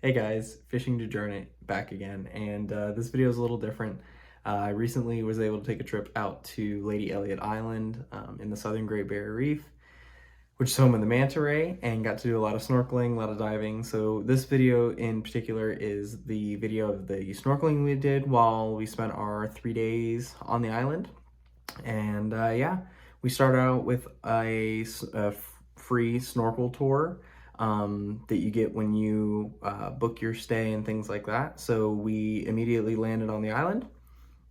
Hey guys, Fishing to Journey back again, and this video is a little different. I recently was able to take a trip out to Lady Elliot Island in the southern Great Barrier Reef, which is home of the manta ray, and got to do a lot of snorkeling, a lot of diving. So this video in particular is the video of the snorkeling we did while we spent our 3 days on the island. And yeah, we started out with a free snorkel tour that you get when you book your stay and things like that. So we immediately landed on the island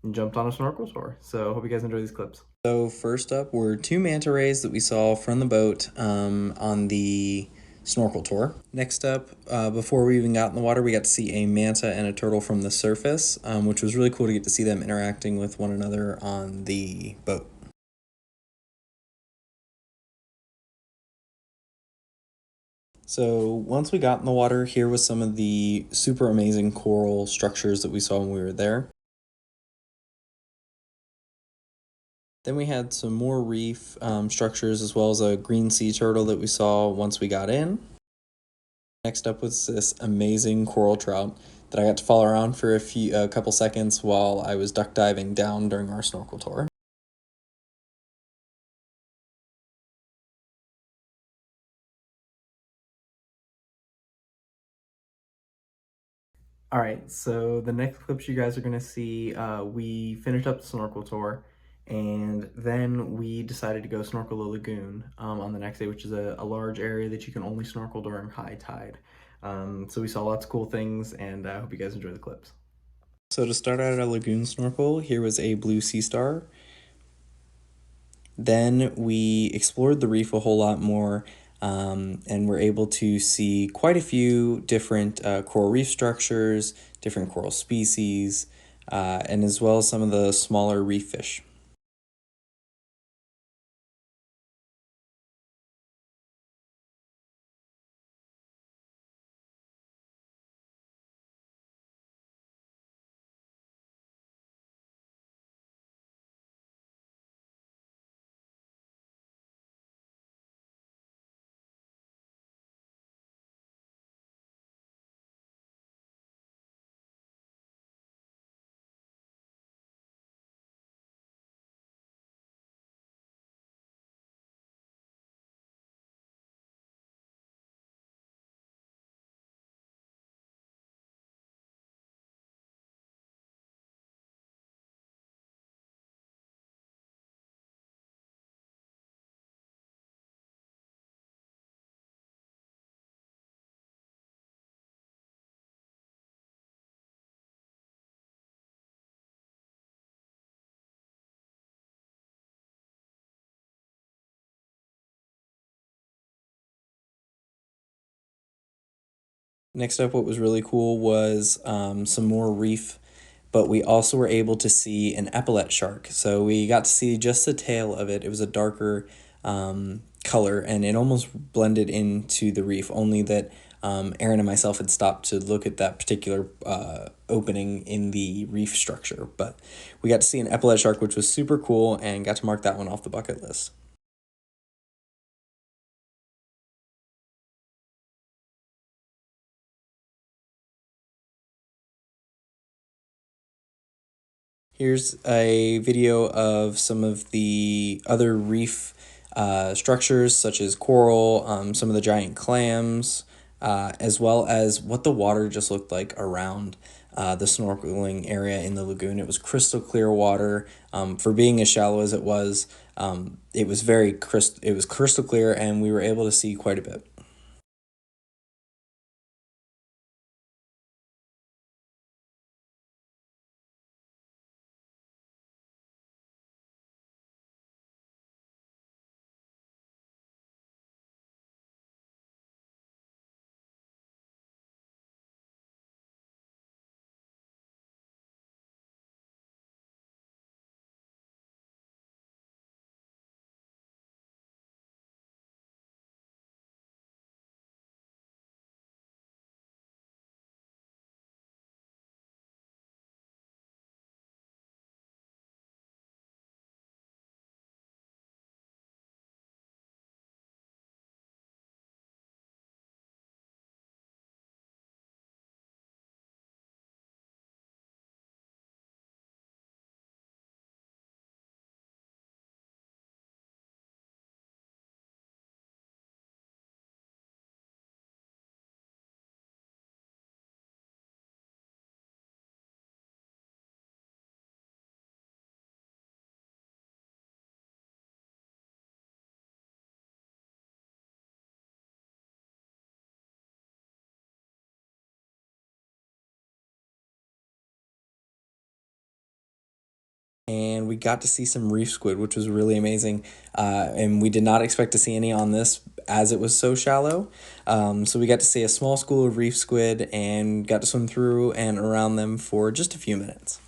and jumped on a snorkel tour. So hope you guys enjoy these clips. So first up were two manta rays that we saw from the boat on the snorkel tour. Next up, before we even got in the water, we got to see a manta and a turtle from the surface, which was really cool to get to see them interacting with one another on the boat. So once we got in the water, here was some of the super amazing coral structures that we saw when we were there. Then we had some more reef structures as well as a green sea turtle that we saw once we got in. Next up was this amazing coral trout that I got to follow around for a couple seconds while I was duck diving down during our snorkel tour. All right, so the next clips you guys are gonna see, we finished up the snorkel tour, and then we decided to go snorkel the lagoon on the next day, which is a large area that you can only snorkel during high tide. So we saw lots of cool things, and I hope you guys enjoy the clips. So to start out a lagoon snorkel, here was a blue sea star. Then we explored the reef a whole lot more and were able to see quite a few different coral reef structures, different coral species, and as well as some of the smaller reef fish. Next up, what was really cool was some more reef, but we also were able to see an epaulet shark. So we got to see just the tail of it. It was a darker color, and it almost blended into the reef, only that Aaron and myself had stopped to look at that particular opening in the reef structure. But we got to see an epaulet shark, which was super cool, and got to mark that one off the bucket list. Here's a video of some of the other reef structures, such as coral, some of the giant clams, as well as what the water just looked like around the snorkeling area in the lagoon. It was crystal clear water. For being as shallow as it was it was crystal clear, and we were able to see quite a bit. and we got to see some reef squid, which was really amazing. And we did not expect to see any on this as it was so shallow. So we got to see a small school of reef squid and got to swim through and around them for just a few minutes.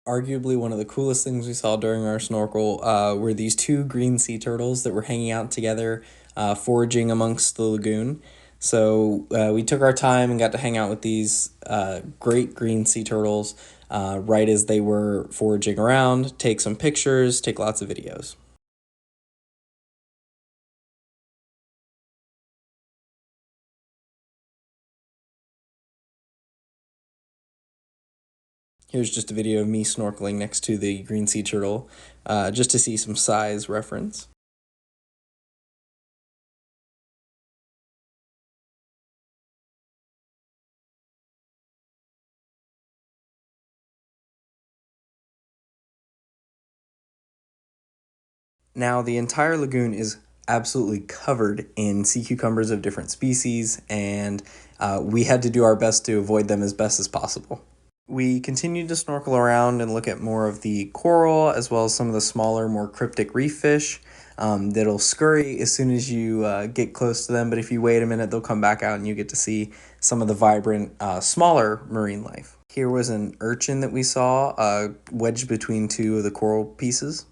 Arguably one of the coolest things we saw during our snorkel were these two green sea turtles that were hanging out together, foraging amongst the lagoon. So we took our time and got to hang out with these great green sea turtles right as they were foraging around, take some pictures, take lots of videos. Here's just a video of me snorkeling next to the green sea turtle, just to see some size reference. Now, the entire lagoon is absolutely covered in sea cucumbers of different species, and we had to do our best to avoid them as best as possible. We continued to snorkel around and look at more of the coral, as well as some of the smaller, more cryptic reef fish that'll scurry as soon as you get close to them, but if you wait a minute, they'll come back out and you get to see some of the vibrant, smaller marine life. Here was an urchin that we saw wedged between two of the coral pieces.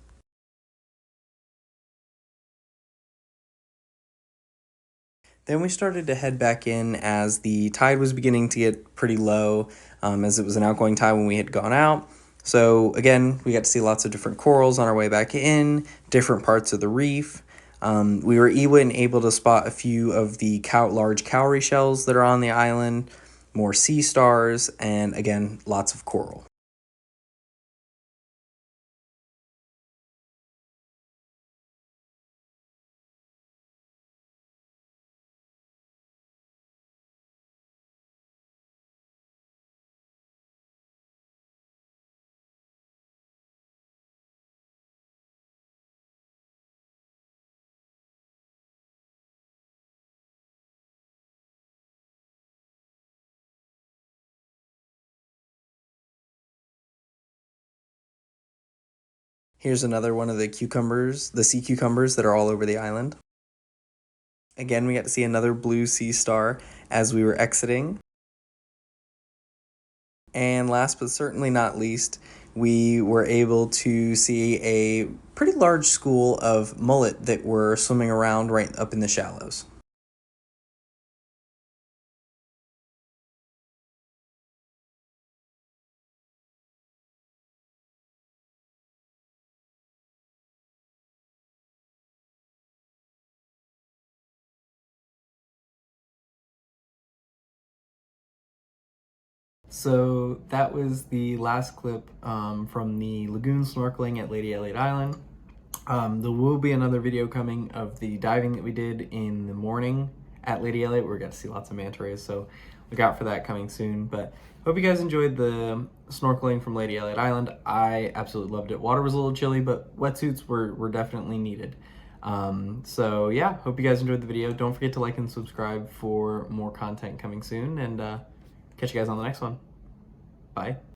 Then we started to head back in as the tide was beginning to get pretty low, as it was an outgoing tide when we had gone out. So again, we got to see lots of different corals on our way back in, different parts of the reef. We were even able to spot a few of the large cowrie shells that are on the island, more sea stars, and again, lots of coral. Here's another one of the cucumbers, the sea cucumbers that are all over the island. Again, we got to see another blue sea star as we were exiting. And last but certainly not least, we were able to see a pretty large school of mullet that were swimming around right up in the shallows. So that was the last clip from the lagoon snorkeling at Lady Elliot Island. There will be another video coming of the diving that we did in the morning at Lady Elliot. We're going to see lots of manta rays, so look out for that coming soon. But hope you guys enjoyed the snorkeling from Lady Elliot Island. I absolutely loved it. Water was a little chilly, but wetsuits were definitely needed. So yeah, hope you guys enjoyed the video. Don't forget to like and subscribe for more content coming soon, and catch you guys on the next one. Bye.